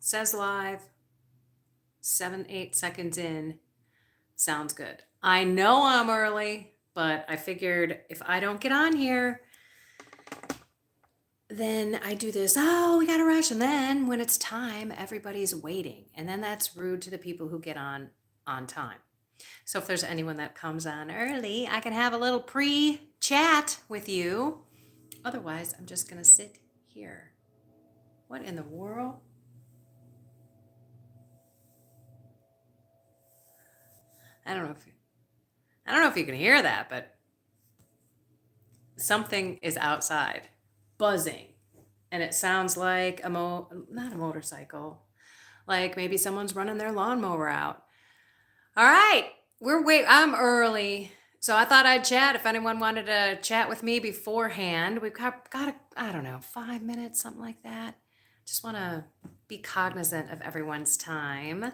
Says live, 7, 8 seconds in. Sounds good. I know I'm early, but I figured if I don't get on here, then I do this, oh, we gotta rush. And then when it's time, everybody's waiting. And then that's rude to the people who get on time. So if there's anyone that comes on early, I can have a little pre-chat with you. Otherwise, I'm just gonna sit here. What in the world? I don't know if you can hear that, but something is outside buzzing, and it sounds like not a motorcycle, like maybe someone's running their lawnmower out. All right, I'm early, so I thought I'd chat if anyone wanted to chat with me beforehand. We've got I don't know, 5 minutes, something like that. Just want to be cognizant of everyone's time.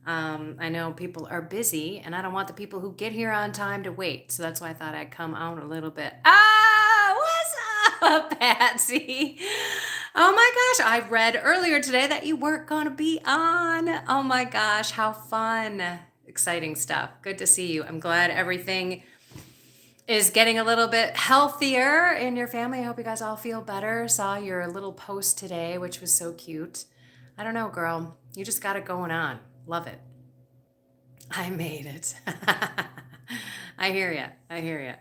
I know people are busy, and I don't want the people who get here on time to wait. So that's why I thought I'd come out a little bit. What's up, Patsy? Oh my gosh, I read earlier today that you weren't going to be on. Oh my gosh, how fun. Exciting stuff. Good to see you. I'm glad everything is getting a little bit healthier in your family. I hope you guys all feel better. Saw your little post today, which was so cute. I don't know, girl. You just got it going on. Love it. I made it. I hear you. I hear you.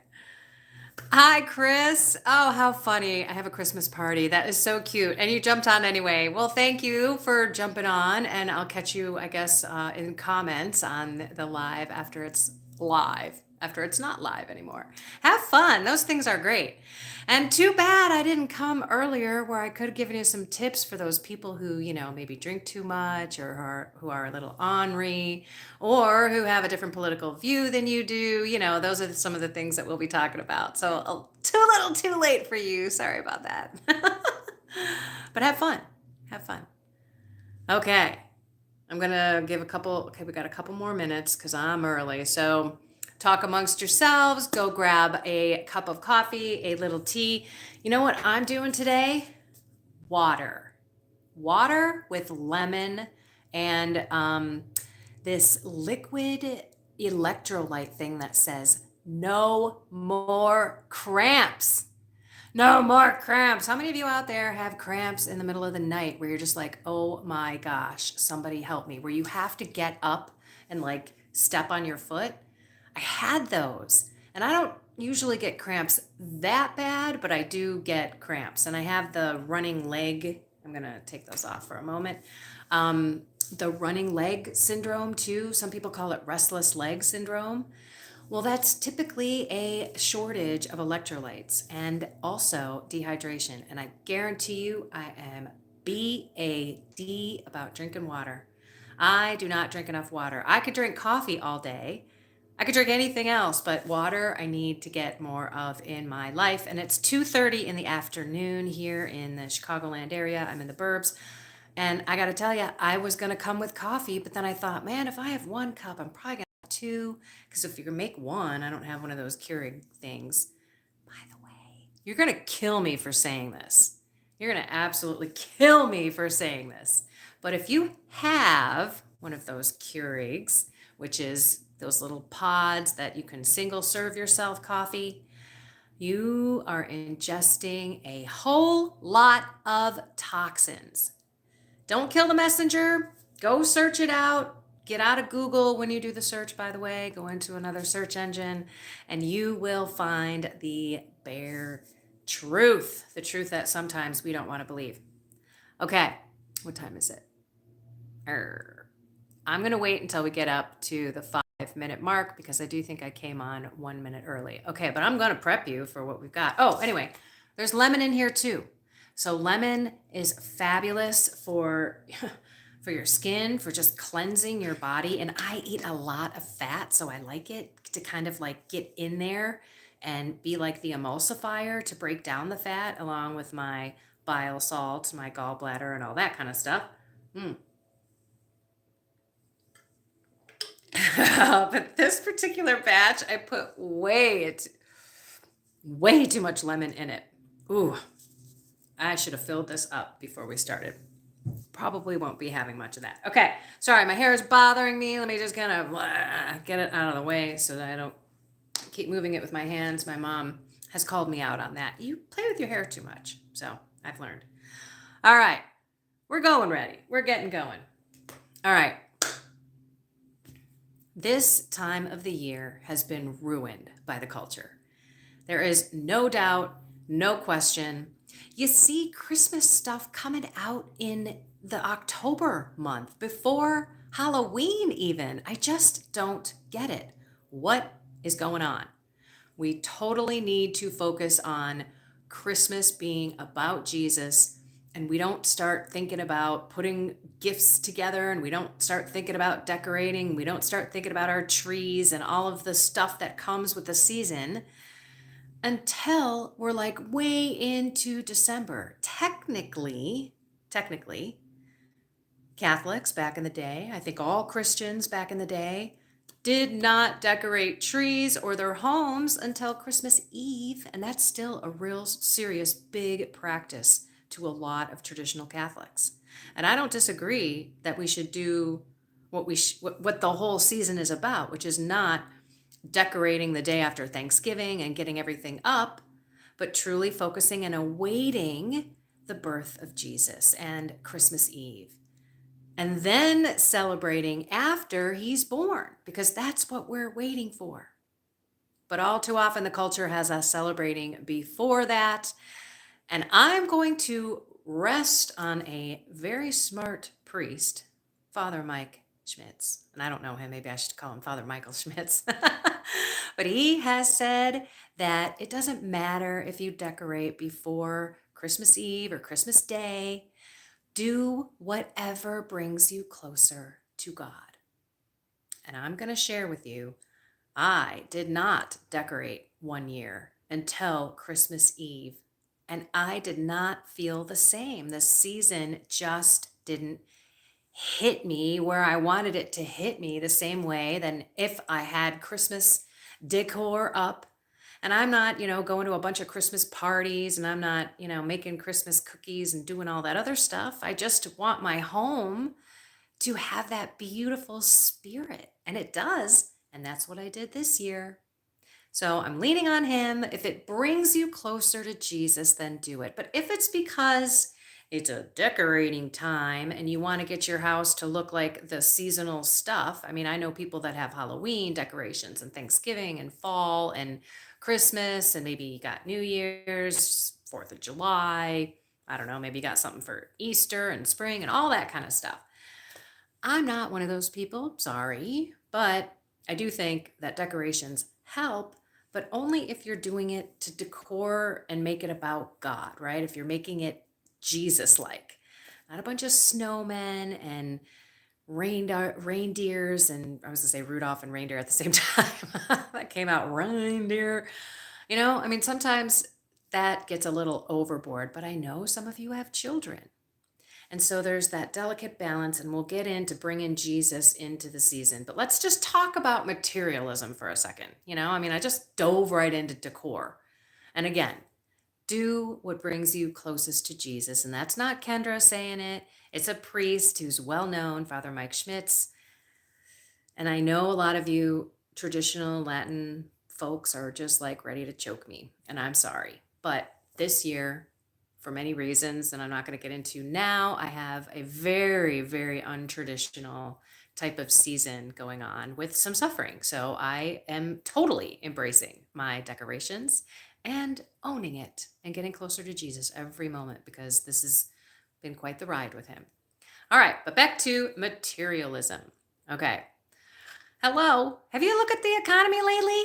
Hi, Chris. Oh, how funny. I have a Christmas party. That is so cute. And you jumped on anyway. Well, thank you for jumping on. And I'll catch you, I guess, in comments on the live after it's live, after it's not live anymore. Have fun. Those things are great. And too bad I didn't come earlier where I could have given you some tips for those people who, maybe drink too much or who are a little ornery or who have a different political view than you do. Those are some of the things that we'll be talking about. So too little too late for you. Sorry about that. But have fun. Have fun. Okay. I'm going to give okay, we got a couple more minutes because I'm early. So talk amongst yourselves, go grab a cup of coffee, a little tea. You know what I'm doing today? Water with lemon and this liquid electrolyte thing that says no more cramps. No more cramps. How many of you out there have cramps in the middle of the night where you're just like, oh my gosh, somebody help me, where you have to get up and like step on your foot? I had those, and I don't usually get cramps that bad, but I do get cramps. And I have the running leg. I'm going to take those off for a moment. The running leg syndrome too. Some people call it restless leg syndrome. Well, that's typically a shortage of electrolytes and also dehydration. And I guarantee you, I am BAD about drinking water. I do not drink enough water. I could drink coffee all day. I could drink anything else, but water I need to get more of in my life. And it's 2:30 in the afternoon here in the Chicagoland area. I'm in the burbs. And I got to tell you, I was going to come with coffee, but then I thought, man, if I have 1 cup, I'm probably going to have 2. Because if you can make 1, I don't have one of those Keurig things. By the way, you're going to kill me for saying this. You're going to absolutely kill me for saying this. But if you have one of those Keurigs, which is those little pods that you can single serve yourself coffee, you are ingesting a whole lot of toxins. Don't kill the messenger. Go search it out. Get out of Google when you do the search, by the way. Go into another search engine, and you will find the bare truth, the truth that sometimes we don't want to believe. Okay, what time is it? I'm going to wait until we get up to the 5-minute mark because I do think I came on 1 minute early. Okay, but I'm going to prep you for what we've got. Oh, anyway, there's lemon in here too. So lemon is fabulous for your skin, for just cleansing your body. And I eat a lot of fat, so I like it to kind of like get in there and be like the emulsifier to break down the fat along with my bile salts, my gallbladder, and all that kind of stuff. But this particular batch, I put way too much lemon in it. Ooh, I should have filled this up before we started. Probably won't be having much of that. Okay, sorry, my hair is bothering me. Let me just kind of get it out of the way so that I don't keep moving it with my hands. My mom has called me out on that. You play with your hair too much. So I've learned. All right, we're going ready. We're getting going. All right. This time of the year has been ruined by the culture. There is no doubt, no question. You see Christmas stuff coming out in the October month before Halloween, even. I just don't get it. What is going on? We totally need to focus on Christmas being about Jesus, and we don't start thinking about putting gifts together, and we don't start thinking about decorating, we don't start thinking about our trees and all of the stuff that comes with the season until we're like way into December. Technically, Catholics back in the day, I think all Christians back in the day, did not decorate trees or their homes until Christmas Eve. And that's still a real serious, big practice to a lot of traditional Catholics. And I don't disagree that we should do what the whole season is about, which is not decorating the day after Thanksgiving and getting everything up, but truly focusing and awaiting the birth of Jesus and Christmas Eve. And then celebrating after he's born, because that's what we're waiting for. But all too often, the culture has us celebrating before that. And I'm going to rest on a very smart priest, Father Mike Schmitz. And I don't know him, maybe I should call him Father Michael Schmitz. But he has said that it doesn't matter if you decorate before Christmas Eve or Christmas Day. Do whatever brings you closer to God. And I'm going to share with you, I did not decorate one year until Christmas Eve, and I did not feel the same. The season just didn't hit me where I wanted it to hit me the same way than if I had Christmas decor up. And I'm not, going to a bunch of Christmas parties, and I'm not, making Christmas cookies and doing all that other stuff. I just want my home to have that beautiful spirit. And it does. And that's what I did this year. So I'm leaning on him. If it brings you closer to Jesus, then do it. But if it's because it's a decorating time and you want to get your house to look like the seasonal stuff. I mean, I know people that have Halloween decorations and Thanksgiving and fall and Christmas, and maybe you got New Year's, 4th of July. I don't know, maybe you got something for Easter and spring and all that kind of stuff. I'm not one of those people, sorry, but I do think that decorations help, but only if you're doing it to decor and make it about God, right? If you're making it Jesus-like, not a bunch of snowmen and reindeers, and I was gonna say Rudolph and reindeer at the same time. That came out reindeer. I mean, sometimes that gets a little overboard, but I know some of you have children. And so there's that delicate balance, and we'll get into bringing Jesus into the season. But let's just talk about materialism for a second. I mean, I just dove right into decor. And again, do what brings you closest to Jesus. And that's not Kendra saying it. It's a priest who's well known, Father Mike Schmitz. And I know a lot of you traditional Latin folks are just like ready to choke me. And I'm sorry. But this year, for many reasons, and I'm not going to get into now, I have a very, very untraditional type of season going on with some suffering. So I am totally embracing my decorations and owning it and getting closer to Jesus every moment, because this has been quite the ride with him. All right, but back to materialism. Okay. Hello. Have you looked at the economy lately?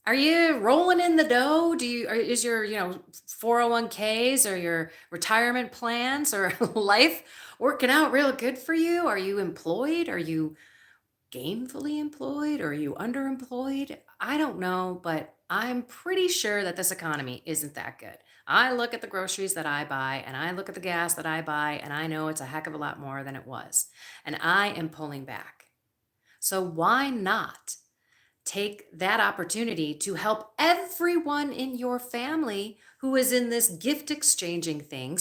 Are you rolling in the dough? Is your, 401ks or your retirement plans or life working out real good for you? Are you employed? Are you gainfully employed? Or are you underemployed? I don't know, but I'm pretty sure that this economy isn't that good. I look at the groceries that I buy, and I look at the gas that I buy, and I know it's a heck of a lot more than it was. And I am pulling back. So why not take that opportunity to help everyone in your family who is in this gift exchanging thing?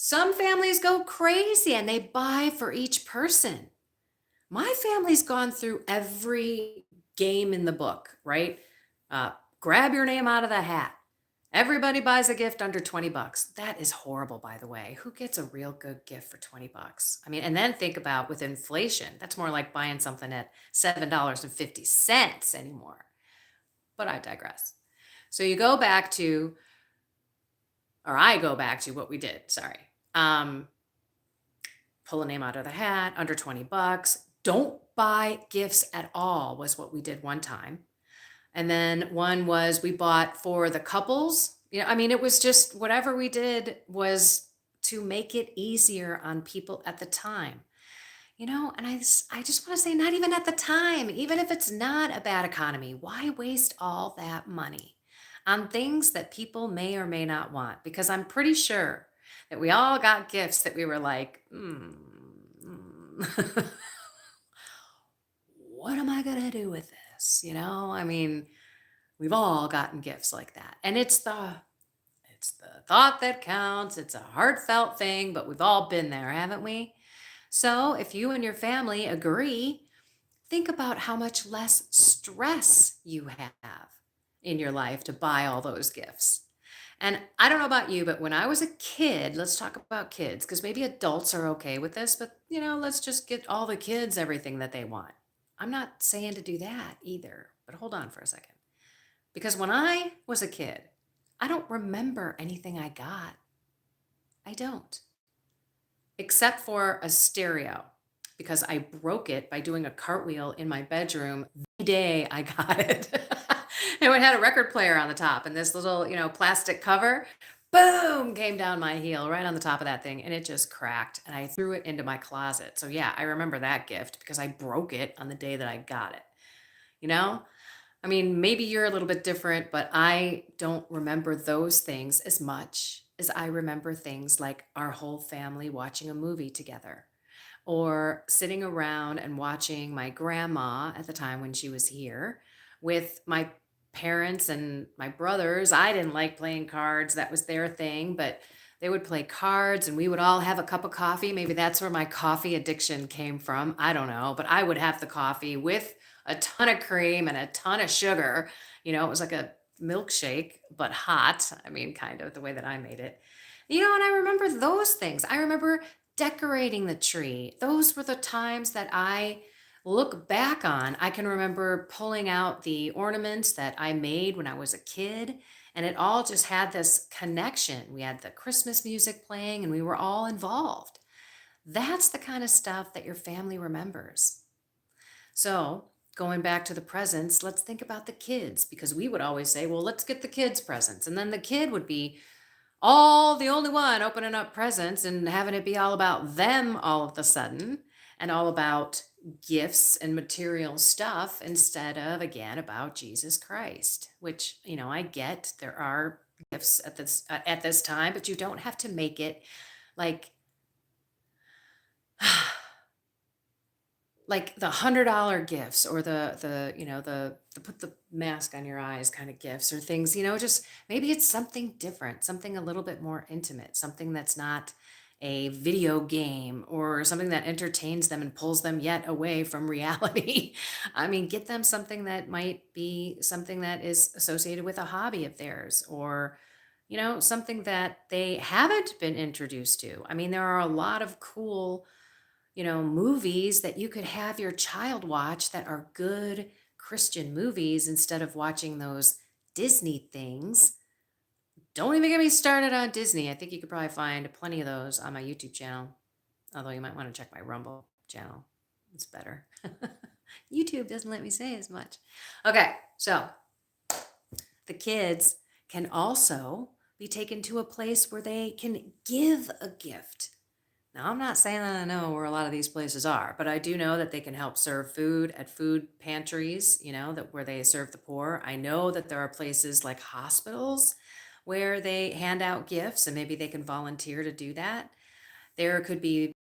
Some families go crazy and they buy for each person. My family's gone through every game in the book, right? Uh, Grab your name out of the hat. Everybody buys a gift under 20 bucks. That is horrible, by the way. Who gets a real good gift for 20 bucks? I mean, and then think about with inflation, that's more like buying something at $7.50 anymore. But I digress. So you go back to, or I go back to what we did, sorry. Pull a name out of the hat, under 20 bucks. Don't buy gifts at all was what we did one time. And then one was we bought for the couples. I mean, it was just whatever we did was to make it easier on people at the time. And I just want to say, not even at the time, even if it's not a bad economy, why waste all that money on things that people may or may not want? Because I'm pretty sure that we all got gifts that we were like, what am I going to do with this? I mean, we've all gotten gifts like that. And it's the thought that counts. It's a heartfelt thing, but we've all been there, haven't we? So if you and your family agree, think about how much less stress you have in your life to buy all those gifts. And I don't know about you, but when I was a kid, let's talk about kids, because maybe adults are okay with this, but let's just get all the kids everything that they want. I'm not saying to do that either, but hold on for a second. Because when I was a kid, I don't remember anything I got. I don't. Except for a stereo, because I broke it by doing a cartwheel in my bedroom the day I got it. And it had a record player on the top and this little, plastic cover, boom, came down my heel right on the top of that thing and it just cracked and I threw it into my closet. So yeah, I remember that gift because I broke it on the day that I got it. I mean, maybe you're a little bit different, but I don't remember those things as much as I remember things like our whole family watching a movie together or sitting around and watching my grandma at the time when she was here with my parents and my brothers. I didn't like playing cards. That was their thing, but they would play cards and we would all have a cup of coffee. Maybe that's where my coffee addiction came from. I don't know, but I would have the coffee with a ton of cream and a ton of sugar. It was like a milkshake, but hot. I mean, kind of the way that I made it. And I remember those things. I remember decorating the tree. Those were the times that I look back on. I can remember pulling out the ornaments that I made when I was a kid, and it all just had this connection. We had the Christmas music playing, and we were all involved. That's the kind of stuff that your family remembers. So, going back to the presents, let's think about the kids because we would always say, well, let's get the kids presents. And then the kid would be the only one opening up presents and having it be all about them all of a sudden and all about gifts and material stuff instead of, again, about Jesus Christ, which, I get there are gifts at this time, but you don't have to make it like like the $100 gifts or the put the mask on your eyes kind of gifts or things, just maybe it's something different, something a little bit more intimate, something that's not a video game or something that entertains them and pulls them yet away from reality. I mean, get them something that might be something that is associated with a hobby of theirs or something that they haven't been introduced to. I mean, there are a lot of cool movies that you could have your child watch that are good Christian movies instead of watching those Disney things. Don't even get me started on Disney. I think you could probably find plenty of those on my YouTube channel. Although you might want to check my Rumble channel. It's better. YouTube doesn't let me say as much. Okay, so the kids can also be taken to a place where they can give a gift. Now, I'm not saying that I know where a lot of these places are, but I do know that they can help serve food at food pantries, that where they serve the poor. I know that there are places like hospitals where they hand out gifts and maybe they can volunteer to do that. There could be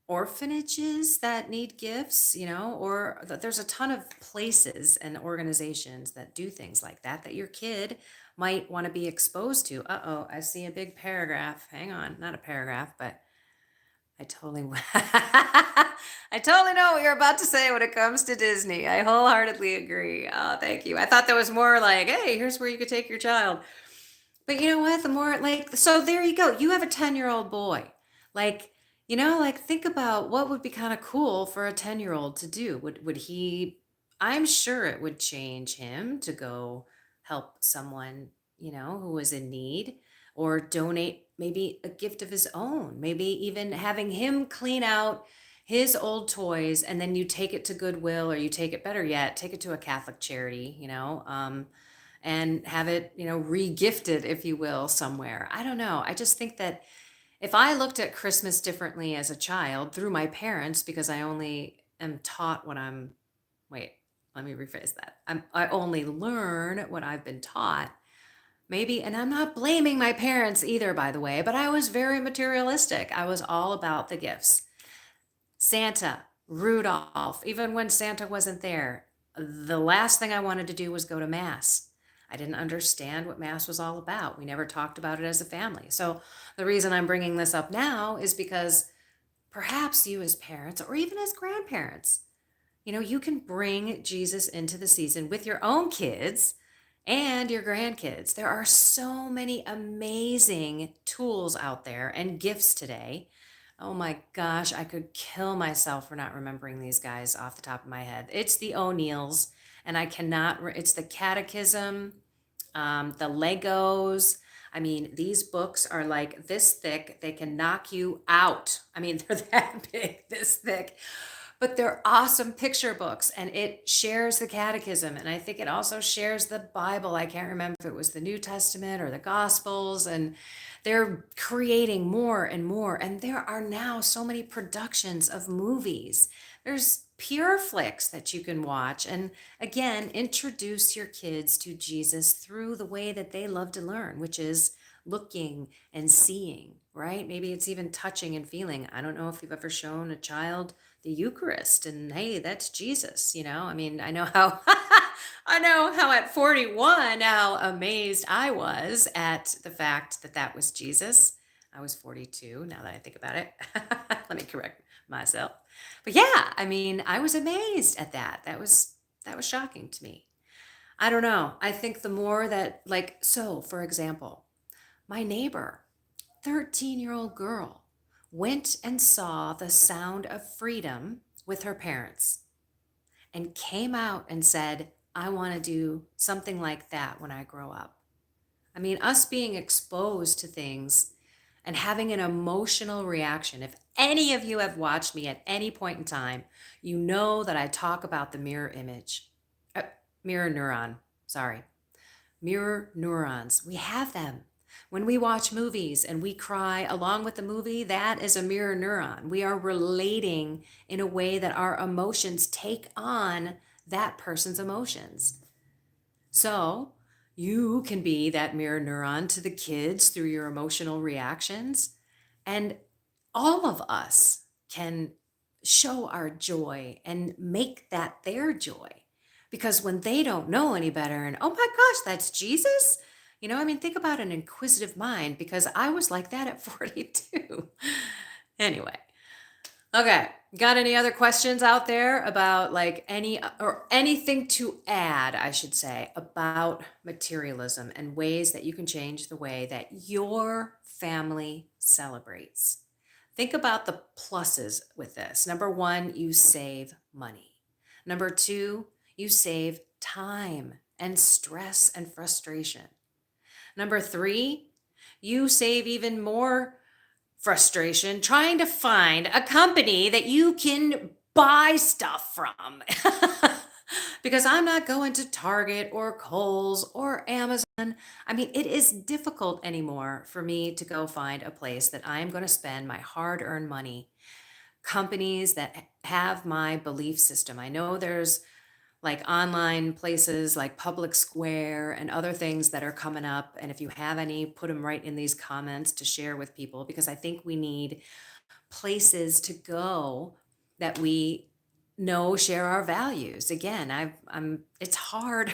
orphanages that need gifts, or there's a ton of places and organizations that do things like that that your kid might want to be exposed to. Uh-oh, I see a big paragraph. Hang on, not a paragraph, but I totally I totally know what you're about to say when it comes to Disney. I wholeheartedly agree. Oh, thank you. I thought that was more like, hey, here's where you could take your child. But you know what? The more like, so there you go. You have a 10-year-old boy. Like, like think about what would be kind of cool for a 10-year-old to do. Would he, I'm sure it would change him to go help someone, who was in need, or donate maybe a gift of his own, maybe even having him clean out his old toys, and then you take it to Goodwill, or you take it, better yet, take it to a Catholic charity, and have it, re-gifted, if you will, somewhere. I don't know. I just think that if I looked at Christmas differently as a child through my parents, because I only am taught what I'm, wait, let me rephrase that. I only learn what I've been taught. Maybe, and I'm not blaming my parents either, by the way, but I was very materialistic. I was all about the gifts. Santa, Rudolph, even when Santa wasn't there, the last thing I wanted to do was go to Mass. I didn't understand what Mass was all about. We never talked about it as a family. So the reason I'm bringing this up now is because perhaps you, as parents or even as grandparents, you can bring Jesus into the season with your own kids and your grandkids. There are so many amazing tools out there and gifts today. Oh my gosh, I could kill myself for not remembering these guys off the top of my head. It's the O'Neills, and I cannot, it's the Catechism, the Legos. I mean, these books are like this thick. They can knock you out. I mean, they're that big, this thick. But they're awesome picture books, and it shares the catechism. And I think it also shares the Bible. I can't remember if it was the New Testament or the Gospels. And they're creating more and more. And there are now so many productions of movies. There's pure flicks that you can watch. And again, introduce your kids to Jesus through the way that they love to learn, which is looking and seeing, right? Maybe it's even touching and feeling. I don't know if you've ever shown a child the Eucharist and hey, that's Jesus, I mean, I know how I know how at 41 how amazed I was at the fact that that was Jesus. I was 42 now that I think about it. Let me correct myself. But yeah, I mean, I was amazed at that. That was shocking to me. I don't know. I think the more that, like, so for example, my neighbor, 13-year-old girl, went and saw The Sound of Freedom with her parents and came out and said, I want to do something like that when I grow up. I mean, us being exposed to things and having an emotional reaction. If any of you have watched me at any point in time, you know that I talk about the mirror image, mirror neuron, sorry, mirror neurons. We have them. When we watch movies and we cry along with the movie, that is a mirror neuron. We are relating in a way that our emotions take on that person's emotions. So you can be that mirror neuron to the kids through your emotional reactions. And all of us can show our joy and make that their joy. Because when they don't know any better and, oh my gosh, that's Jesus? I mean, think about an inquisitive mind, because I was like that at 42. Anyway, okay. Got any other questions out there about like anything to add, I should say, about materialism and ways that you can change the way that your family celebrates? Think about the pluses with this. Number one, you save money. Number two, you save time and stress and frustration. Number three, you save even more frustration trying to find a company that you can buy stuff from. Because I'm not going to Target or Kohl's or Amazon. I mean, it is difficult anymore for me to go find a place that I am going to spend my hard earned money. Companies that have my belief system. I know there's like online places like Public Square and other things that are coming up. And if you have any, put them right in these comments to share with people, because I think we need places to go that we know share our values. Again, it's hard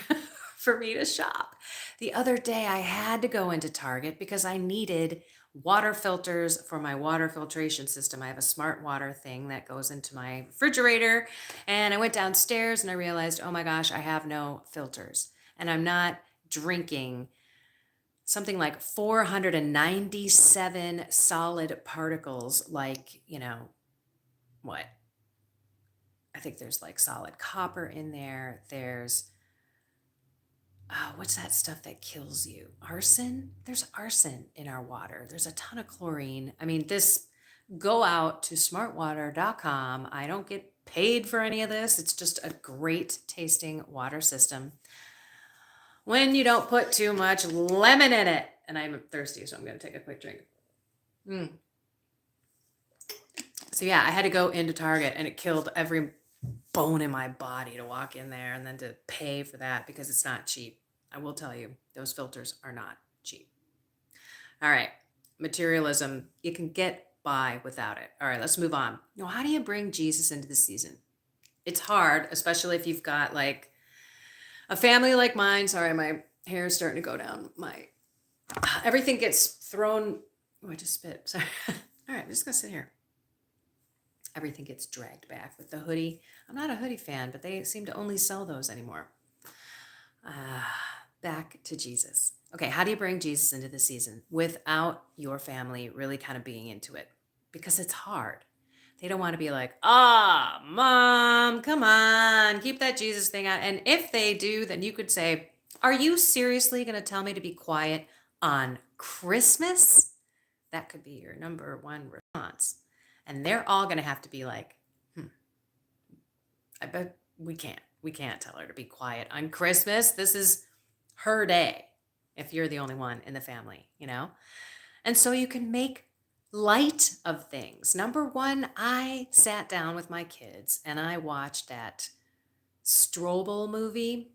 for me to shop. The other day I had to go into Target because I needed water filters for my water filtration system. I have a smart water thing that goes into my refrigerator, and I went downstairs and I realized, oh my gosh, I have no filters. And I'm not drinking something like 497 solid particles, like, what? I think there's like solid copper in there. There's, what's that stuff that kills you? Arson? There's arson in our water. There's a ton of chlorine. I mean, go out to smartwater.com. I don't get paid for any of this. It's just a great tasting water system when you don't put too much lemon in it. And I'm thirsty, so I'm going to take a quick drink. So yeah, I had to go into Target, and it killed every bone in my body to walk in there and then to pay for that because it's not cheap. I will tell you, those filters are not cheap. All right, materialism, you can get by without it. All right, let's move on. Now, how do you bring Jesus into the season? It's hard, especially if you've got like a family like mine. Sorry, my hair is starting to go down. Everything gets thrown. Oh, I just spit. Sorry. All right, I'm just gonna sit here. Everything gets dragged back with the hoodie. I'm not a hoodie fan, but they seem to only sell those anymore. Back to Jesus. Okay, how do you bring Jesus into the season without your family really kind of being into it? Because it's hard. They don't want to be like, Mom, come on, keep that Jesus thing out. And if they do, then you could say, are you seriously going to tell me to be quiet on Christmas? That could be your number one response. And they're all going to have to be like, I bet we can't tell her to be quiet on Christmas. This is her day if you're the only one in the family, And so you can make light of things. Number one, I sat down with my kids and I watched that Strobel movie.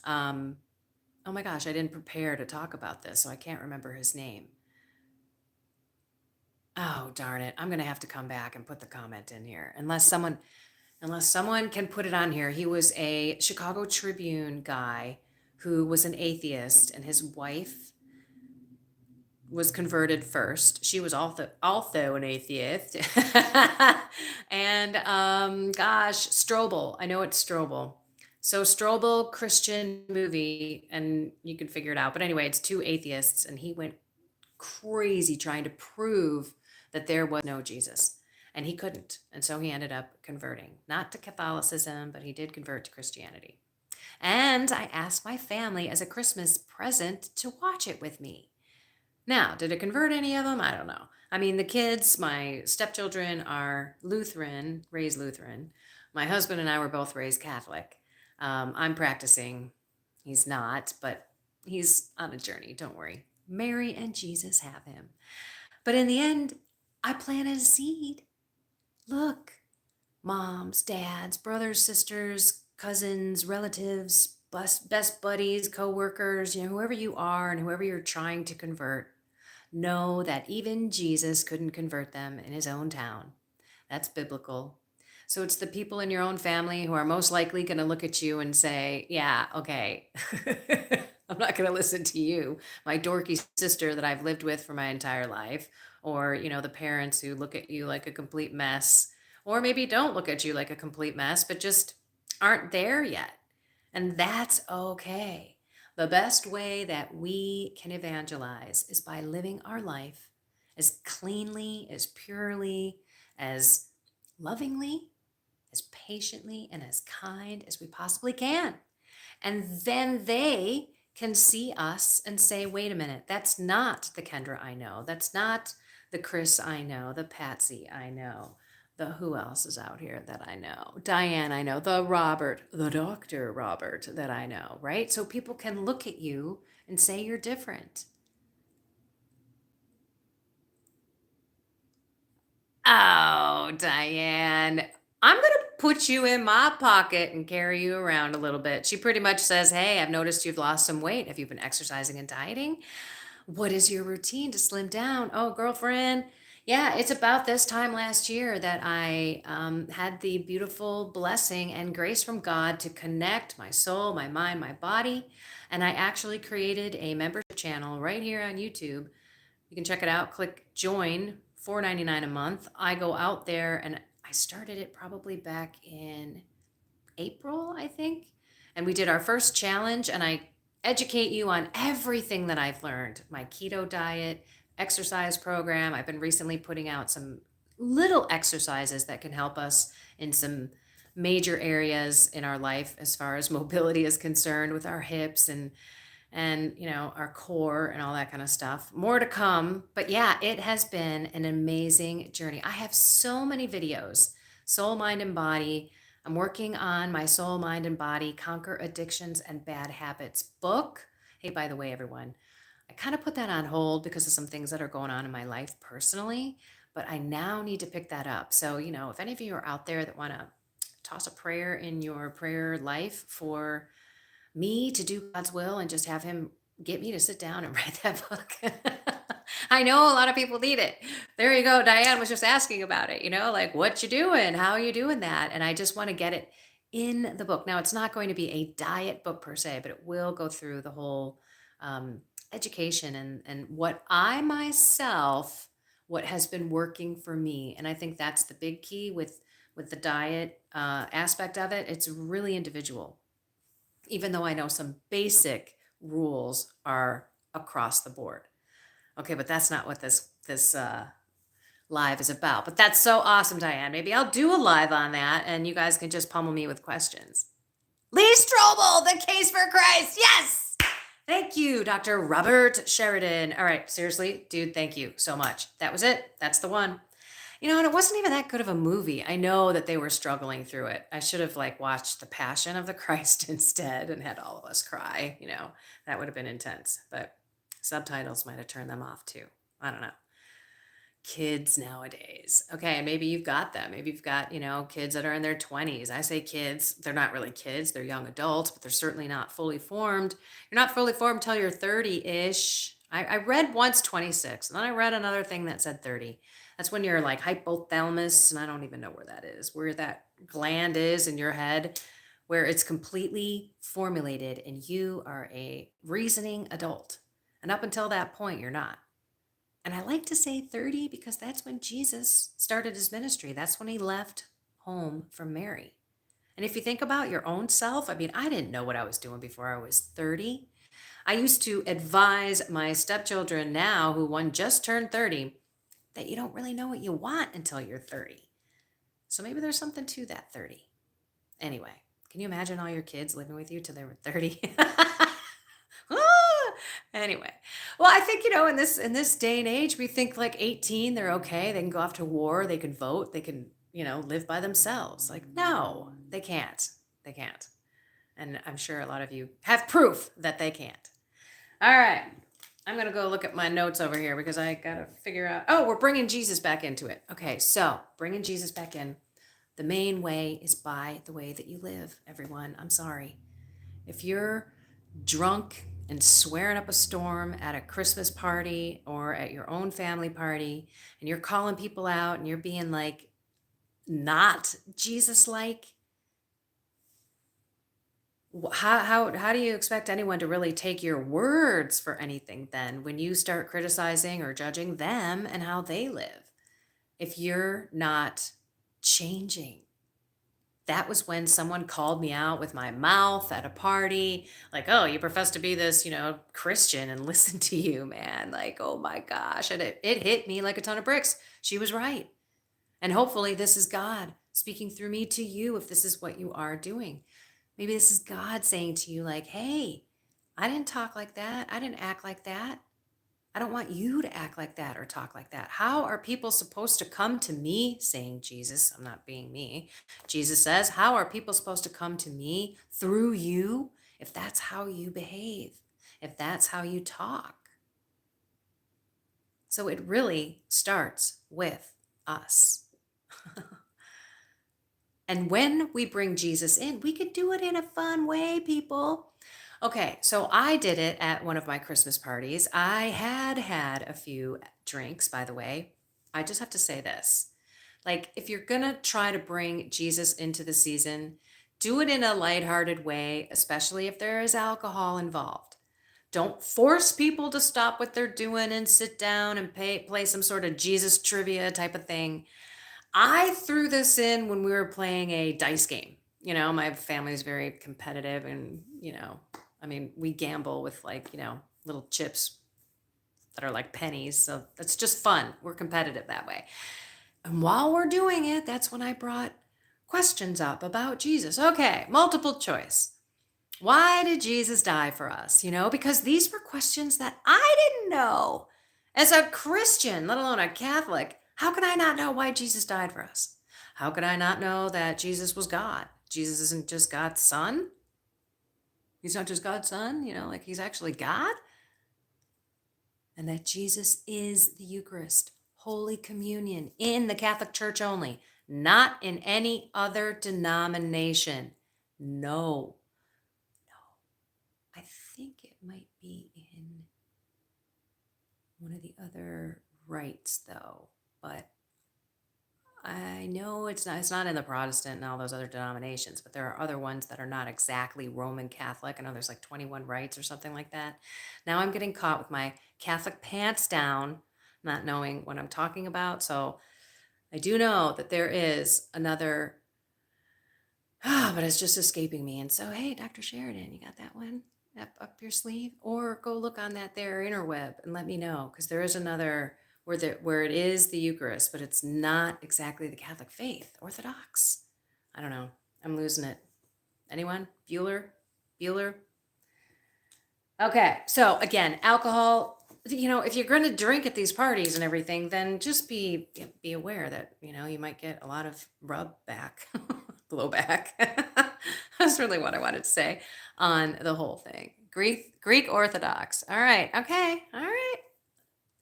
Oh my gosh, I didn't prepare to talk about this, so I can't remember his name. Oh, darn it. I'm going to have to come back and put the comment in here. Unless someone can put it on here. He was a Chicago Tribune guy who was an atheist, and his wife was converted first. She was also an atheist. And gosh, Strobel. I know it's Strobel. So Strobel, Christian movie, and you can figure it out. But anyway, it's two atheists, and he went crazy trying to prove that there was no Jesus, and he couldn't. And so he ended up converting, not to Catholicism, but he did convert to Christianity. And I asked my family as a Christmas present to watch it with me. Now, did it convert any of them? I don't know. I mean, the kids, my stepchildren are Lutheran, raised Lutheran. My husband and I were both raised Catholic. I'm practicing. He's not, but he's on a journey. Don't worry. Mary and Jesus have him. But in the end, I planted a seed. Look, moms, dads, brothers, sisters, cousins, relatives, best buddies, co-workers, whoever you are and whoever you're trying to convert, know that even Jesus couldn't convert them in his own town. That's biblical. So it's the people in your own family who are most likely going to look at you and say, yeah, okay, I'm not going to listen to you, my dorky sister that I've lived with for my entire life, or, the parents who look at you like a complete mess, or maybe don't look at you like a complete mess, but just aren't there yet. And that's okay. The best way that we can evangelize is by living our life as cleanly, as purely, as lovingly, as patiently, and as kind as we possibly can. And then they can see us and say, wait a minute, that's not the Kendra I know. That's not the Chris I know, the Patsy I know, the who else is out here that I know, Diane I know, the Robert, the Dr. Robert that I know, right? So people can look at you and say you're different. Oh, Diane, I'm going to put you in my pocket and carry you around a little bit. She pretty much says, hey, I've noticed you've lost some weight. Have you been exercising and dieting? What is your routine to slim down? Oh, girlfriend, Yeah, it's about this time last year that I had the beautiful blessing and grace from God to connect my soul, my mind, my body. And I actually created a membership channel right here on YouTube. You can check it out. Click join, $4.99 a month. I go out there and I started it probably back in April, I think. And we did our first challenge, and I educate you on everything that I've learned, my keto diet, exercise program. I've been recently putting out some little exercises that can help us in some major areas in our life as far as mobility is concerned with our hips and our core and all that kind of stuff. More to come, but yeah, it has been an amazing journey. I have so many videos, soul, mind, and body. I'm working on my soul, mind, and body conquer addictions and bad habits book. Hey, by the way, everyone, I kind of put that on hold because of some things that are going on in my life personally, but I now need to pick that up. So, if any of you are out there that want to toss a prayer in your prayer life for me to do God's will and just have him get me to sit down and write that book. I know a lot of people need it. There you go. Diane was just asking about it, like what you doing? How are you doing that? And I just want to get it in the book. Now, it's not going to be a diet book per se, but it will go through the whole education and what I myself, what has been working for me. And I think that's the big key with the diet aspect of it. It's really individual, even though I know some basic rules are across the board. Okay, but that's not what this live is about. But that's so awesome, Diane. Maybe I'll do a live on that, and you guys can just pummel me with questions. Lee Strobel, the case for Christ. Yes. Thank you, Dr. Robert Sheridan. All right, seriously, dude, thank you so much. That was it. That's the one. And it wasn't even that good of a movie. I know that they were struggling through it. I should have watched The Passion of the Christ instead and had all of us cry. That would have been intense. But subtitles might have turned them off too. I don't know. Kids nowadays. Okay, maybe you've got them. Maybe you've got, kids that are in their 20s. I say kids, they're not really kids. They're young adults, but they're certainly not fully formed. You're not fully formed until you're 30-ish. I read once 26, and then I read another thing that said 30. That's when you're hypothalamus, and I don't even know where that is, where that gland is in your head, where it's completely formulated and you are a reasoning adult. And up until that point, you're not. And I like to say 30 because that's when Jesus started his ministry. That's when he left home from Mary. And if you think about your own self, I didn't know what I was doing before I was 30. I used to advise my stepchildren now, who one just turned 30, that you don't really know what you want until you're 30. So maybe there's something to that 30. Anyway, can you imagine all your kids living with you till they were 30? Anyway, well, I think, in this day and age, we think 18, they're okay. They can go off to war. They can vote. They can, live by themselves. No, they can't. They can't. And I'm sure a lot of you have proof that they can't. All right. I'm going to go look at my notes over here because I got to figure out. Oh, we're bringing Jesus back into it. Okay. So bringing Jesus back in. The main way is by the way that you live, everyone. I'm sorry. If you're drunk and swearing up a storm at a Christmas party or at your own family party, and you're calling people out and you're being not Jesus-like, how do you expect anyone to really take your words for anything then when you start criticizing or judging them and how they live if you're not changing? That was when someone called me out with my mouth at a party, oh, you profess to be this, Christian, and listen to you, man. Oh my gosh. And it hit me like a ton of bricks. She was right. And hopefully this is God speaking through me to you if this is what you are doing. Maybe this is God saying to you, hey, I didn't talk like that. I didn't act like that. I don't want you to act like that or talk like that. How are people supposed to come to me, saying Jesus? I'm not being me. Jesus says, how are people supposed to come to me through you if that's how you behave, if that's how you talk? So it really starts with us. And when we bring Jesus in, we could do it in a fun way, people. Okay, so I did it at one of my Christmas parties. I had a few drinks, by the way. I just have to say this. Like, if you're going to try to bring Jesus into the season, do it in a lighthearted way, especially if there is alcohol involved. Don't force people to stop what they're doing and sit down and play some sort of Jesus trivia type of thing. I threw this in when we were playing a dice game. My family's very competitive and, I mean, we gamble with like, little chips that are like pennies. So it's just fun. We're competitive that way. And while we're doing it, that's when I brought questions up about Jesus. Okay, multiple choice. Why did Jesus die for us? Because these were questions that I didn't know. As a Christian, let alone a Catholic, how could I not know why Jesus died for us? How could I not know that Jesus was God? Jesus isn't just God's son. He's not just God's son, like he's actually God. And that Jesus is the Eucharist, Holy Communion, in the Catholic Church only, not in any other denomination. No. I think it might be in one of the other rites, though. But I know it's not in the Protestant and all those other denominations, but there are other ones that are not exactly Roman Catholic. I know there's like 21 rites or something like that. Now I'm getting caught with my Catholic pants down, not knowing what I'm talking about. So I do know that there is another, but it's just escaping me. And so, hey, Dr. Sheridan, you got that one up your sleeve? Or go look on that there interweb and let me know, because there is another where it is the Eucharist, but it's not exactly the Catholic faith, Orthodox. I don't know. I'm losing it. Anyone? Bueller? Okay, so again, alcohol, if you're going to drink at these parties and everything, then just be aware that, you might get a lot of blowback. That's really what I wanted to say on the whole thing. Greek Orthodox. All right. Okay. All right.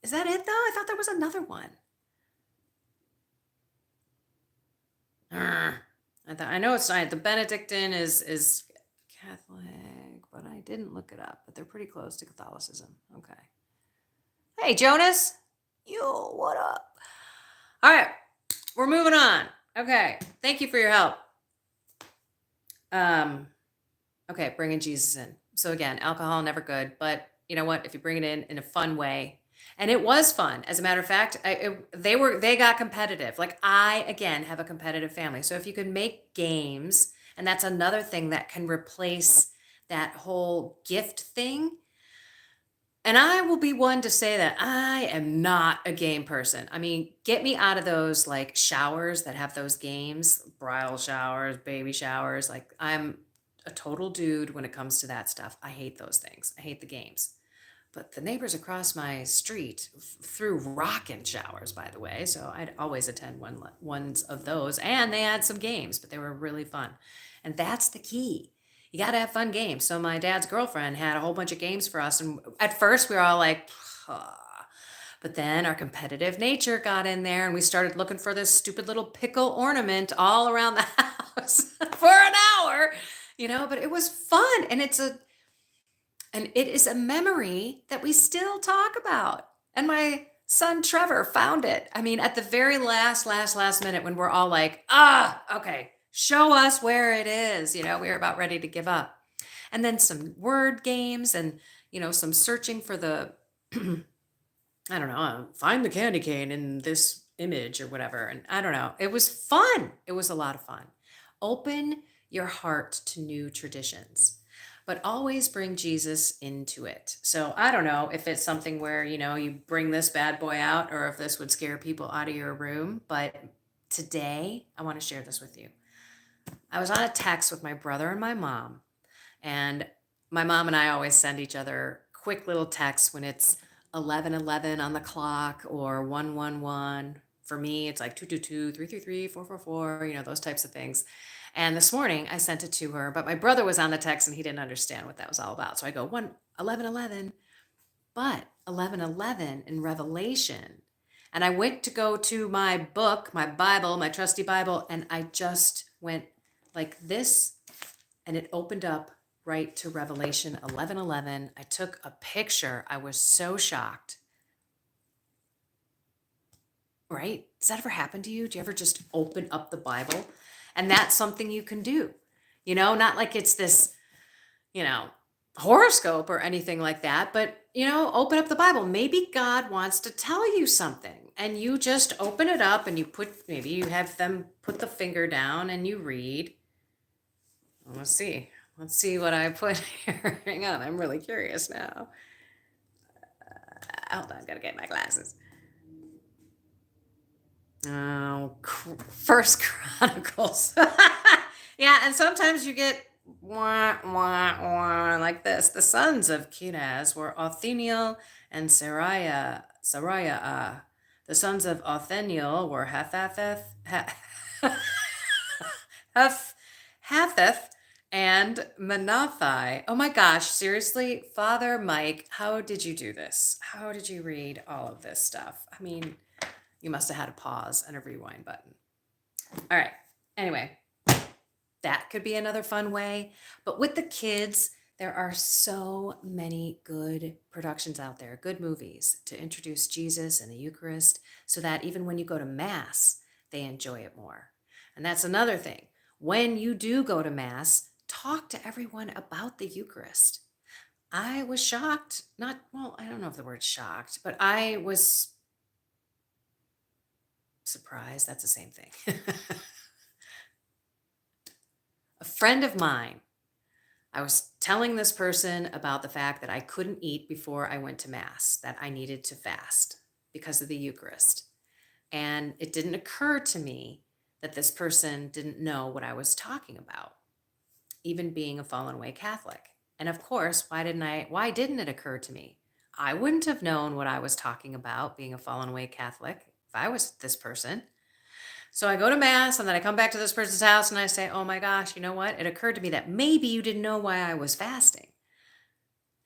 Is that it though? I thought there was another one. I know it's not. The Benedictine is Catholic, but I didn't look it up. But they're pretty close to Catholicism. Okay. Hey, Jonas. Yo, what up? All right. We're moving on. Okay. Thank you for your help. Okay, bringing Jesus in. So again, alcohol, never good. But you know what? If you bring it in a fun way, and it was fun. As a matter of fact, they got competitive. Like I, again, have a competitive family. So if you could make games, and that's another thing that can replace that whole gift thing. And I will be one to say that I am not a game person. I mean, get me out of those like showers that have those games, bridal showers, baby showers. Like I'm a total dude when it comes to that stuff. I hate those things. I hate the games. But the neighbors across my street threw rockin' showers, by the way. So I'd always attend ones of those. And they had some games, but they were really fun. And that's the key. You got to have fun games. So my dad's girlfriend had a whole bunch of games for us. And at first we were all like, but then our competitive nature got in there and we started looking for this stupid little pickle ornament all around the house for an hour, but it was fun. And it is a memory that we still talk about. And my son Trevor found it. I mean, at the very last minute when we're all like, okay, show us where it is. We were about ready to give up. And then some word games and, some searching for the, I don't know, find the candy cane in this image or whatever. And I don't know. It was fun. It was a lot of fun. Open your heart to new traditions, but always bring Jesus into it. So I don't know if it's something where, you bring this bad boy out or if this would scare people out of your room. But today I want to share this with you. I was on a text with my brother and my mom, and my mom and I always send each other quick little texts when it's 11:11 on the clock or 111. For me, it's like 222, 333, 444, those types of things. And this morning I sent it to her, but my brother was on the text and he didn't understand what that was all about. So I go 11:11, but 11:11 in Revelation. And I went to go to my book, my Bible, my trusty Bible, and I just went like this, and it opened up right to Revelation 11:11. I took a picture. I was so shocked. right? Does that ever happen to you? Do you ever just open up the Bible? And that's something you can do. Not like it's this, you know, horoscope or anything like that, but open up the Bible. Maybe God wants to tell you something and you just open it up and maybe you have them put the finger down and you read. Let's see. Let's see what I put here. Hang on, I'm really curious now. Hold on, gotta get my glasses. Oh, First Chronicles. Yeah, and sometimes you get wah, wah, wah, like this. The sons of Kenaz were Othniel and Sariah. The sons of Othniel were Heth, Hatheth, and Manathai. Oh my gosh, seriously, Father Mike, how did you do this? How did you read all of this stuff? I mean, you must have had a pause and a rewind button. All right. Anyway, that could be another fun way. But with the kids, there are so many good productions out there, good movies to introduce Jesus and the Eucharist so that even when you go to Mass, they enjoy it more. And that's another thing. When you do go to Mass, talk to everyone about the Eucharist. I was shocked, I don't know if the word shocked, but I was surprised. That's the same thing. A friend of mine, I was telling this person about the fact that I couldn't eat before I went to Mass, that I needed to fast because of the Eucharist. And it didn't occur to me that this person didn't know what I was talking about, even being a fallen away Catholic. And of course, why didn't it occur to me? I wouldn't have known what I was talking about being a fallen away Catholic if I was this person. So I go to Mass and then I come back to this person's house and I say, oh my gosh, you know what? It occurred to me that maybe you didn't know why I was fasting.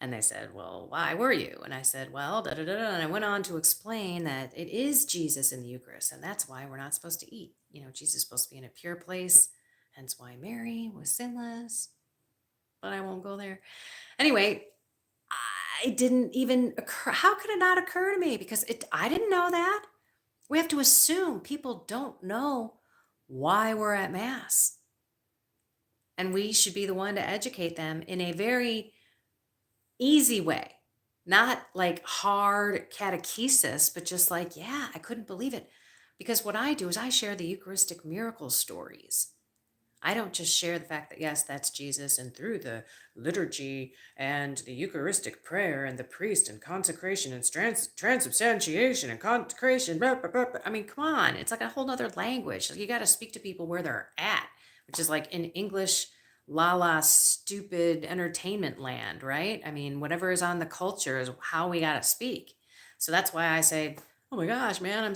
And they said, well, why were you? And I said, well, da da da. And I went on to explain that it is Jesus in the Eucharist. And that's why we're not supposed to eat. Jesus is supposed to be in a pure place. Hence why Mary was sinless. But I won't go there. Anyway, I didn't even occur. How could it not occur to me? Because I didn't know that. We have to assume people don't know why we're at Mass. And we should be the one to educate them in a very easy way, not like hard catechesis, but just like, yeah, I couldn't believe it. Because what I do is I share the Eucharistic miracle stories. I don't just share the fact that, yes, that's Jesus, and through the liturgy and the Eucharistic prayer and the priest and consecration and transubstantiation and consecration. Blah, blah, blah, blah. I mean, come on. It's like a whole nother language. You got to speak to people where they're at, which is like in English, stupid entertainment land, right? I mean, whatever is on the culture is how we got to speak. So that's why I say, oh my gosh, man,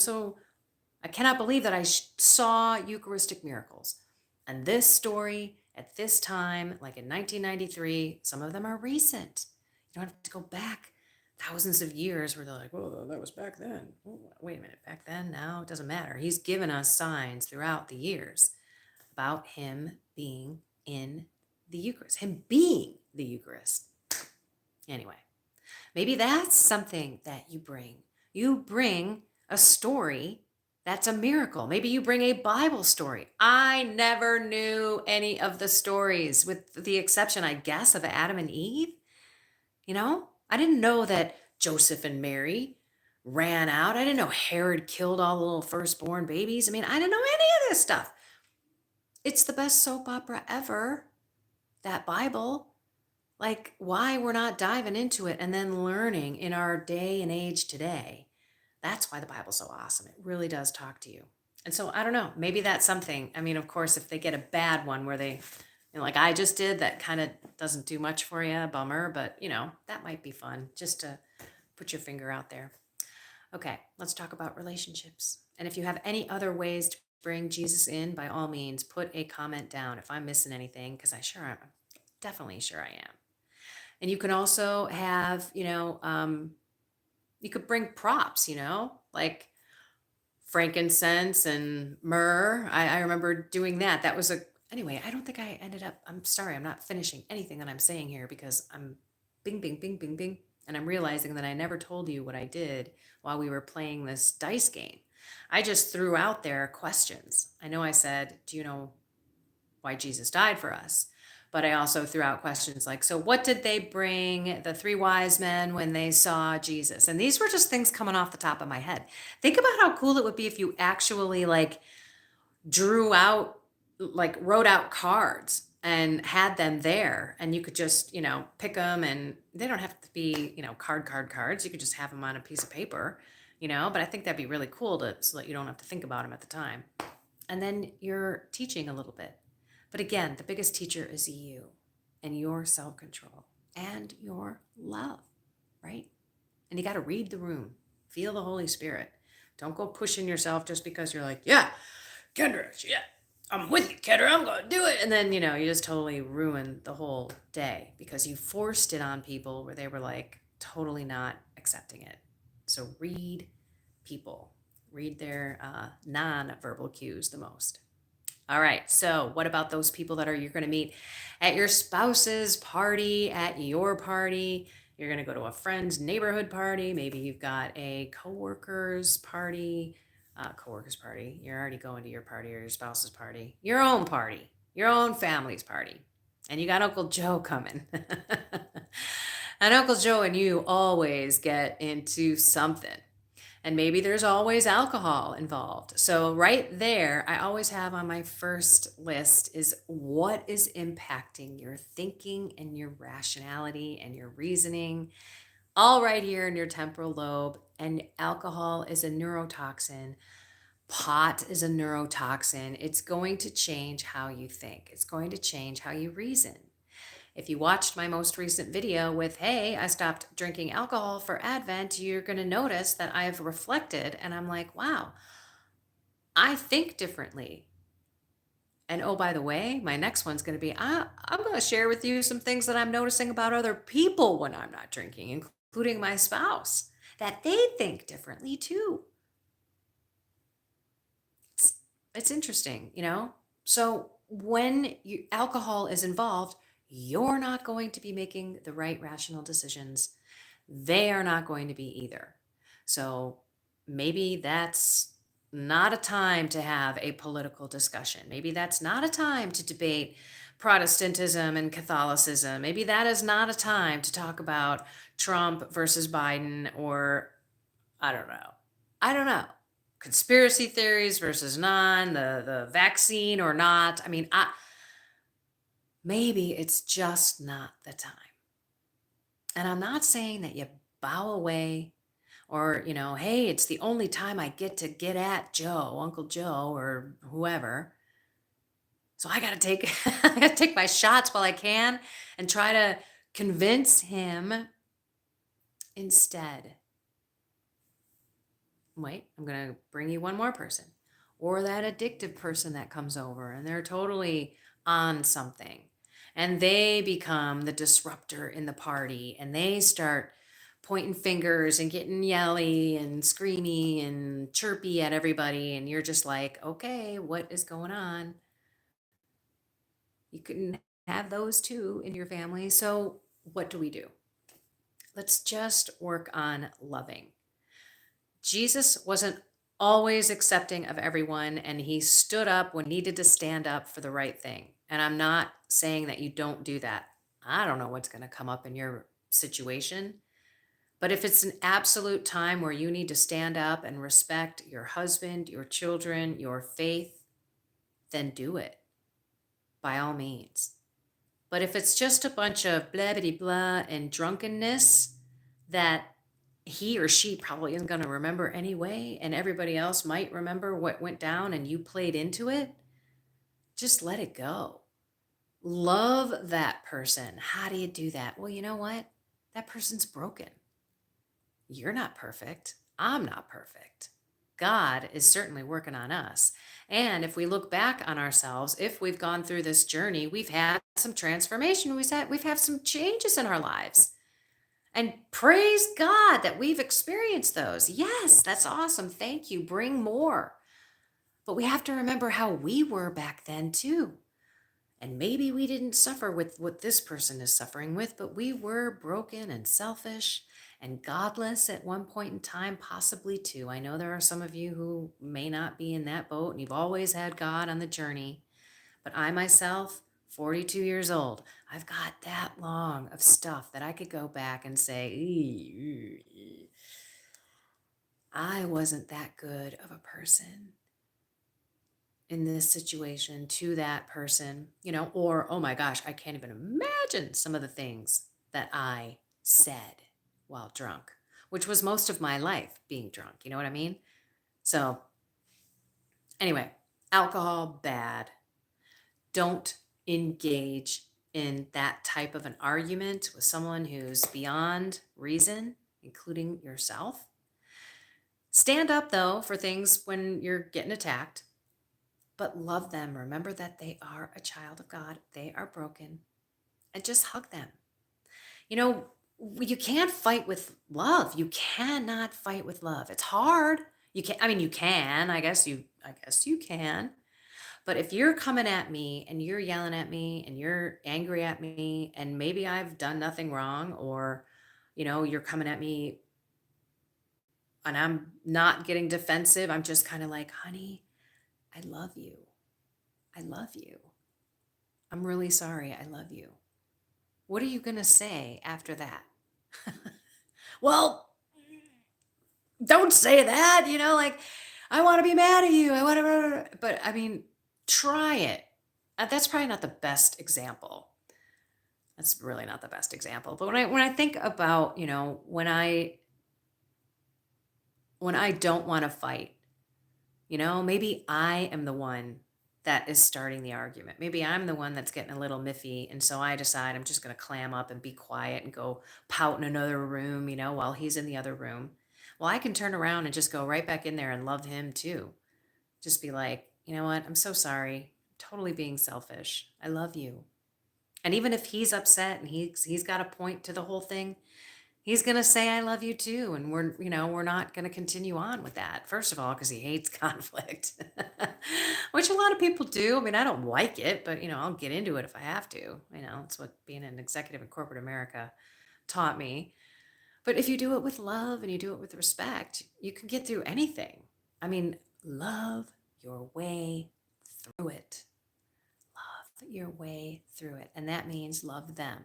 I cannot believe that I saw Eucharistic miracles. And this story at this time, like in 1993, some of them are recent. You don't have to go back thousands of years where they're like, well, that was back then. Oh, wait a minute, back then? Now it doesn't matter. He's given us signs throughout the years about him being in the Eucharist, him being the Eucharist. Anyway, maybe that's something that you bring. You bring a story that's a miracle. Maybe you bring a Bible story. I never knew any of the stories, with the exception, I guess, of Adam and Eve. I didn't know that Joseph and Mary ran out. I didn't know Herod killed all the little firstborn babies. I mean, I didn't know any of this stuff. It's the best soap opera ever, that Bible. Like, why we're not diving into it and then learning in our day and age today. That's why the Bible's so awesome. It really does talk to you. And so I don't know, maybe that's something. I mean, of course, if they get a bad one where they, like I just did, that kind of doesn't do much for you, bummer, but that might be fun just to put your finger out there. Okay, let's talk about relationships. And if you have any other ways to bring Jesus in, by all means, put a comment down if I'm missing anything, because I'm definitely sure I am. And you can also have, you could bring props, like frankincense and myrrh. I remember doing that. That was anyway, I don't think I ended up, I'm sorry, I'm not finishing anything that I'm saying here because I'm bing, bing, bing, bing, bing. And I'm realizing that I never told you what I did while we were playing this dice game. I just threw out there questions. I know I said, do you know why Jesus died for us? But I also threw out questions like, so what did they bring the three wise men when they saw Jesus? And these were just things coming off the top of my head. Think about how cool it would be if you actually like drew out, like wrote out cards and had them there, and you could just, pick them, and they don't have to be, cards. You could just have them on a piece of paper, but I think that'd be really cool so that you don't have to think about them at the time. And then you're teaching a little bit. But again, the biggest teacher is you and your self-control and your love, right? And you got to read the room, feel the Holy Spirit. Don't go pushing yourself just because you're like, yeah, Kendra, yeah, I'm with you, Kendra, I'm going to do it. And then, you just totally ruin the whole day because you forced it on people where they were like totally not accepting it. So read people, read their non-verbal cues the most. All right. So what about those people that you're going to meet at your spouse's party, at your party? You're going to go to a friend's neighborhood party. Maybe you've got a coworker's party. You're already going to your party or your spouse's party, your own party, your own family's party. And you got Uncle Joe coming. And Uncle Joe and you always get into something. And maybe there's always alcohol involved. So right there, I always have on my first list is what is impacting your thinking and your rationality and your reasoning, all right here in your temporal lobe. And alcohol is a neurotoxin. Pot is a neurotoxin. It's going to change how you think. It's going to change how you reason. If you watched my most recent video with, hey, I stopped drinking alcohol for Advent, you're going to notice that I've reflected and I'm like, wow, I think differently. And oh, by the way, my next one's going to be, I'm going to share with you some things that I'm noticing about other people when I'm not drinking, including my spouse, that they think differently too. It's interesting, So when alcohol is involved, you're not going to be making the right rational decisions. They are not going to be either. So maybe that's not a time to have a political discussion. Maybe that's not a time to debate Protestantism and Catholicism. Maybe that is not a time to talk about Trump versus Biden, or I don't know. Conspiracy theories versus none, the vaccine or not. I mean, maybe it's just not the time. And I'm not saying that you bow away or, hey, it's the only time I get to get at Joe, Uncle Joe, or whoever. So I got to take my shots while I can and try to convince him instead. Wait, I'm going to bring you one more person, or that addictive person that comes over and they're totally on something and they become the disruptor in the party and they start pointing fingers and getting yelly and screamy and chirpy at everybody. And you're just like, okay, what is going on? You couldn't have those too in your family. So what do we do? Let's just work on loving. Jesus wasn't always accepting of everyone, and he stood up when needed to stand up for the right thing. And I'm not saying that you don't do that. I don't know what's going to come up in your situation. But if it's an absolute time where you need to stand up and respect your husband, your children, your faith, then do it by all means. But if it's just a bunch of blah, blah, blah and drunkenness that he or she probably isn't going to remember anyway, and everybody else might remember what went down and you played into it, just let it go. Love that person. How do you do that? Well, you know what? That person's broken. You're not perfect. I'm not perfect. God is certainly working on us. And if we look back on ourselves, if we've gone through this journey, we've had some transformation. We've had some changes in our lives. And praise God that we've experienced those. Yes, that's awesome. Thank you. Bring more. But we have to remember how we were back then too. And maybe we didn't suffer with what this person is suffering with, but we were broken and selfish and godless at one point in time, possibly too. I know there are some of you who may not be in that boat and you've always had God on the journey, but I myself, 42 years old, I've got that long of stuff that I could go back and say, I wasn't that good of a person in this situation to that person, or oh my gosh, I can't even imagine some of the things that I said while drunk, which was most of my life being drunk. You know what I mean? So, anyway, alcohol, bad. Don't engage in that type of an argument with someone who's beyond reason, including yourself. Stand up, though, for things when you're getting attacked, but love them. Remember that they are a child of God. They are broken, and just hug them. You can't fight with love. You cannot fight with love. It's hard. You can, I mean, you can, I guess you can. But if you're coming at me and you're yelling at me and you're angry at me and maybe I've done nothing wrong, or you're coming at me and I'm not getting defensive, I'm just kind of like, honey, I love you. I love you. I'm really sorry. I love you. What are you going to say after that? Well, don't say that, like, I want to be mad at you. I want to, but I mean, try it. That's probably not the best example. That's really not the best example. But when I think about, when I don't want to fight, maybe I am the one that is starting the argument. Maybe I'm the one that's getting a little miffy. And so I decide I'm just going to clam up and be quiet and go pout in another room, while he's in the other room. Well, I can turn around and just go right back in there and love him too. Just be like, you know what? I'm so sorry. Totally being selfish. I love you. And even if he's upset and he's got a point to the whole thing, he's going to say, I love you too. And we're not going to continue on with that. First of all, because he hates conflict, which a lot of people do. I mean, I don't like it, but I'll get into it if I have to. It's what being an executive in corporate America taught me. But if you do it with love and you do it with respect, you can get through anything. I mean, love your way through it. Love your way through it. And that means love them.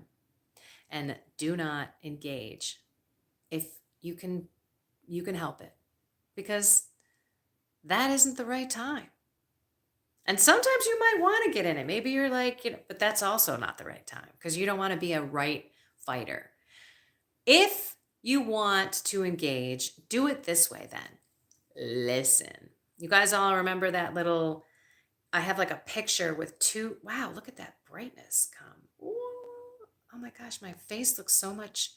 And do not engage if you can help it, because that isn't the right time. And sometimes you might want to get in it. Maybe you're like, but that's also not the right time, because you don't want to be a right fighter. If you want to engage, do it this way then. Listen. You guys all remember that little, I have like a picture with two, wow, look at that brightness come. Ooh, oh my gosh, my face looks so much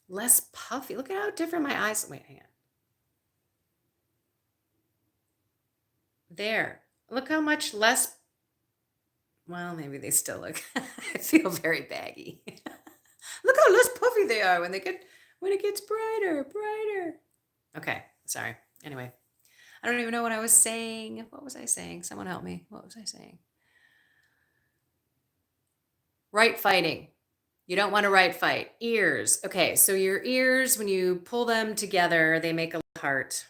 less puffy. Look at how different my eyes, wait, hang on. There, look how much less, well, maybe they still look, I feel very baggy. Look how less puffy they are when it gets brighter. Okay, sorry. Anyway, I don't even know what I was saying. What was I saying? Someone help me. What was I saying? Right fighting. You don't want to right fight. Ears. Okay, so your ears, when you pull them together, they make a heart.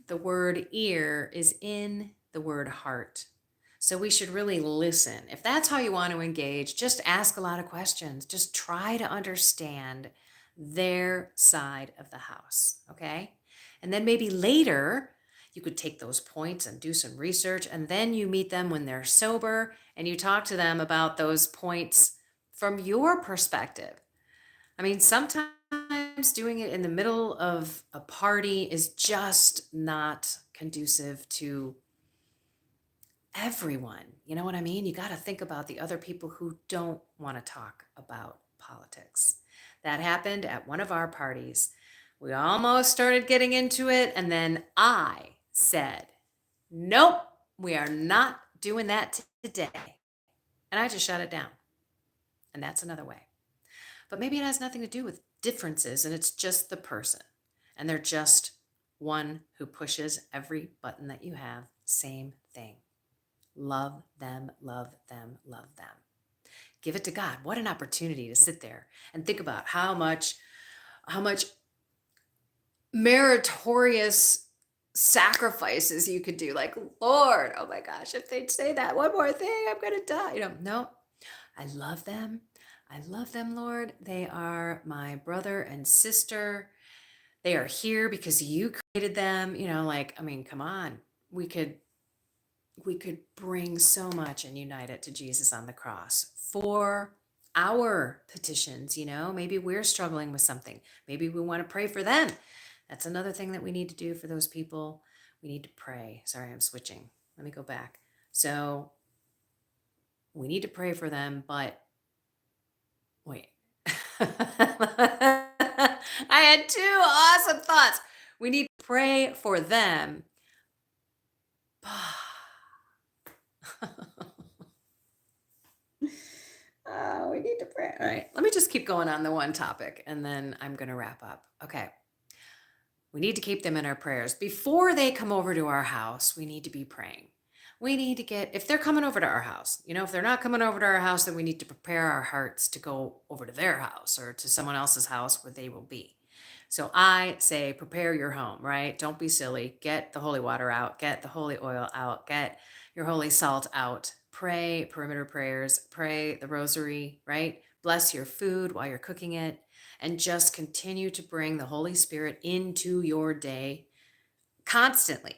The word ear is in the word heart. So we should really listen. If that's how you want to engage, just ask a lot of questions. Just try to understand their side of the house, okay? And then maybe later, you could take those points and do some research, and then you meet them when they're sober and you talk to them about those points from your perspective. I mean, sometimes doing it in the middle of a party is just not conducive to everyone. You know what I mean? You got to think about the other people who don't want to talk about politics. That happened at one of our parties. We almost started getting into it, and then I said, nope, we are not doing that today. And I just shut it down. And that's another way. But maybe it has nothing to do with differences, and it's just the person. And they're just one who pushes every button that you have. Same thing. Love them, love them, love them. Give it to God. What an opportunity to sit there and think about how much meritorious sacrifices you could do. Like, Lord, oh my gosh, if they'd say that one more thing, I'm going to die. No, I love them. I love them, Lord. They are my brother and sister. They are here because you created them. Like, I mean, come on. We could bring so much and unite it to Jesus on the cross for our petitions. Maybe we're struggling with something. Maybe we want to pray for them. That's another thing that we need to do for those people. We need to pray. Sorry, I'm switching. Let me go back. So we need to pray for them, but wait. I had two awesome thoughts. We need to pray for them. Oh, we need to pray. All right. Let me just keep going on the one topic and then I'm going to wrap up. Okay. We need to keep them in our prayers. Before they come over to our house, we need to be praying. We need to if they're coming over to our house, if they're not coming over to our house, then we need to prepare our hearts to go over to their house or to someone else's house where they will be. So I say, prepare your home, right? Don't be silly. Get the holy water out, get the holy oil out, get your holy salt out. Pray perimeter prayers, pray the rosary, right? Bless your food while you're cooking it, and just continue to bring the Holy Spirit into your day constantly.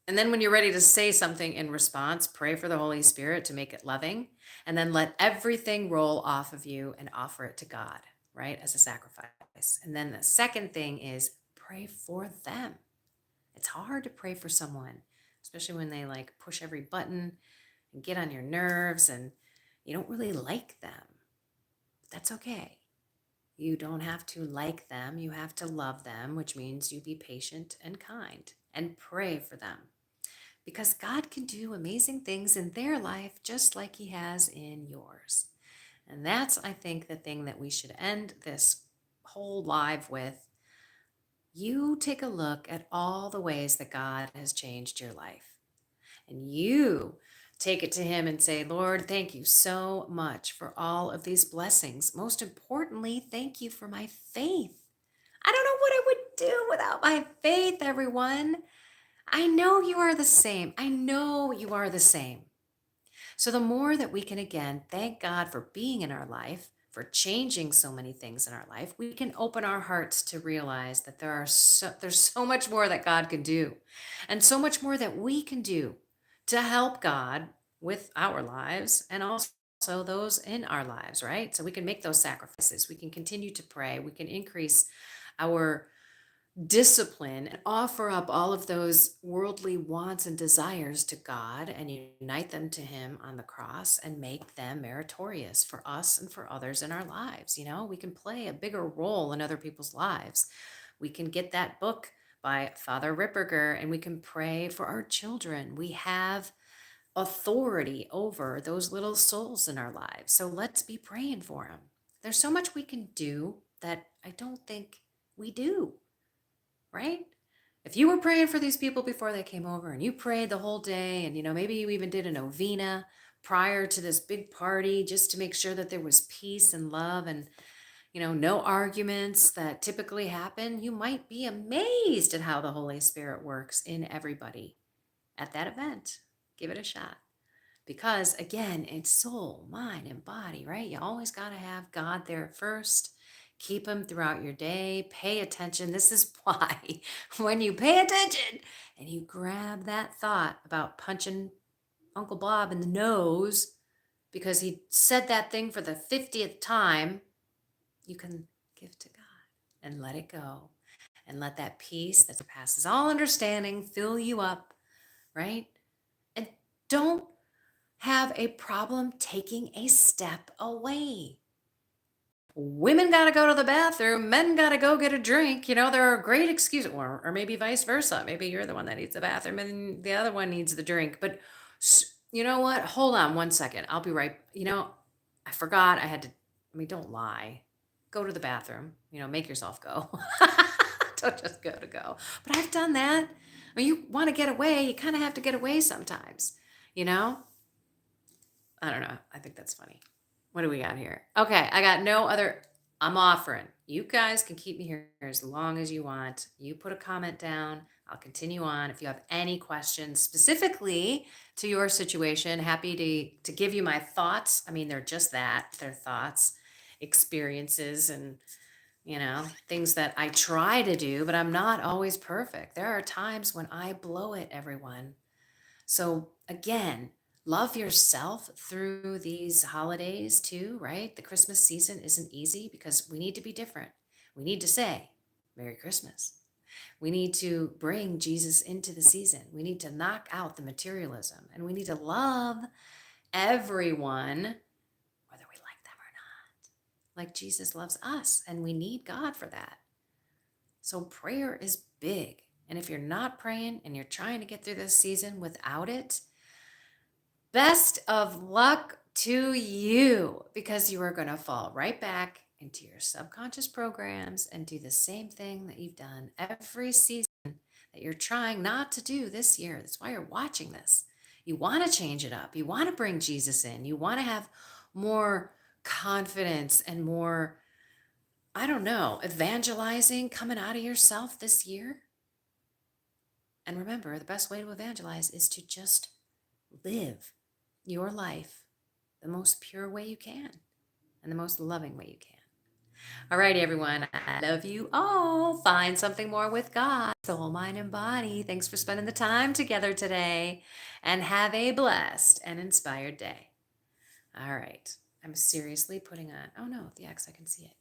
And then when you're ready to say something in response, pray for the Holy Spirit to make it loving, and then let everything roll off of you and offer it to God, right, as a sacrifice. And then the second thing is pray for them. It's hard to pray for someone, especially when they like push every button and get on your nerves and you don't really like them. But that's okay. You don't have to like them. You have to love them, which means you be patient and kind and pray for them. Because God can do amazing things in their life just like he has in yours. And that's, I think, the thing that we should end this whole live with. You take a look at all the ways that God has changed your life. And you take it to him and say, Lord, thank you so much for all of these blessings. Most importantly, thank you for my faith. I don't know what I would do without my faith, everyone. I know you are the same. I know you are the same. So the more that we can, again, thank God for being in our life, for changing so many things in our life, we can open our hearts to realize that there's so much more that God can do, and so much more that we can do to help God with our lives and also those in our lives, right? So we can make those sacrifices. We can continue to pray. We can increase our discipline and offer up all of those worldly wants and desires to God and unite them to him on the cross and make them meritorious for us and for others in our lives. We can play a bigger role in other people's lives. We can get that book by Father Ripperger and we can pray for our children. We have authority over those little souls in our lives. So let's be praying for them. There's so much we can do that I don't think we do. Right? If you were praying for these people before they came over and you prayed the whole day and, maybe you even did a novena prior to this big party just to make sure that there was peace and love and, no arguments that typically happen, you might be amazed at how the Holy Spirit works in everybody at that event. Give it a shot. Because again, it's soul, mind, and body, right? You always got to have God there first. Keep him throughout your day. Pay attention. This is why when you pay attention and you grab that thought about punching Uncle Bob in the nose because he said that thing for the 50th time, you can give to God and let it go and let that peace that surpasses all understanding fill you up, right? And don't have a problem taking a step away. Women got to go to the bathroom, men got to go get a drink. There are great excuses, or maybe vice versa. Maybe you're the one that needs the bathroom and the other one needs the drink. But you know what? Hold on one second. I'll be right. I forgot I had to, don't lie. Go to the bathroom, make yourself go. Don't just go to go. But I've done that. You want to get away, you kind of have to get away sometimes, I don't know. I think that's funny. What do we got here? Okay, I got no other. I'm offering. You guys can keep me here as long as you want. You put a comment down. I'll continue on. If you have any questions specifically to your situation, happy to give you my thoughts. I mean, they're just that. They're thoughts, experiences, and things that I try to do, but I'm not always perfect. There are times when I blow it, everyone. So again, love yourself through these holidays too, right? The Christmas season isn't easy because we need to be different. We need to say, Merry Christmas. We need to bring Jesus into the season. We need to knock out the materialism, and we need to love everyone, whether we like them or not, like Jesus loves us, and we need God for that. So prayer is big. And if you're not praying and you're trying to get through this season without it, best of luck to you, because you are going to fall right back into your subconscious programs and do the same thing that you've done every season that you're trying not to do this year. That's why you're watching this. You want to change it up. You want to bring Jesus in. You want to have more confidence and more, I don't know, evangelizing coming out of yourself this year. And remember, the best way to evangelize is to just live your life the most pure way you can and the most loving way you can. All righty, everyone. I love you all. Find something more with God, soul, mind, and body. Thanks for spending the time together today, and have a blessed and inspired day. All right. I'm seriously putting on, oh no, the X, I can see it.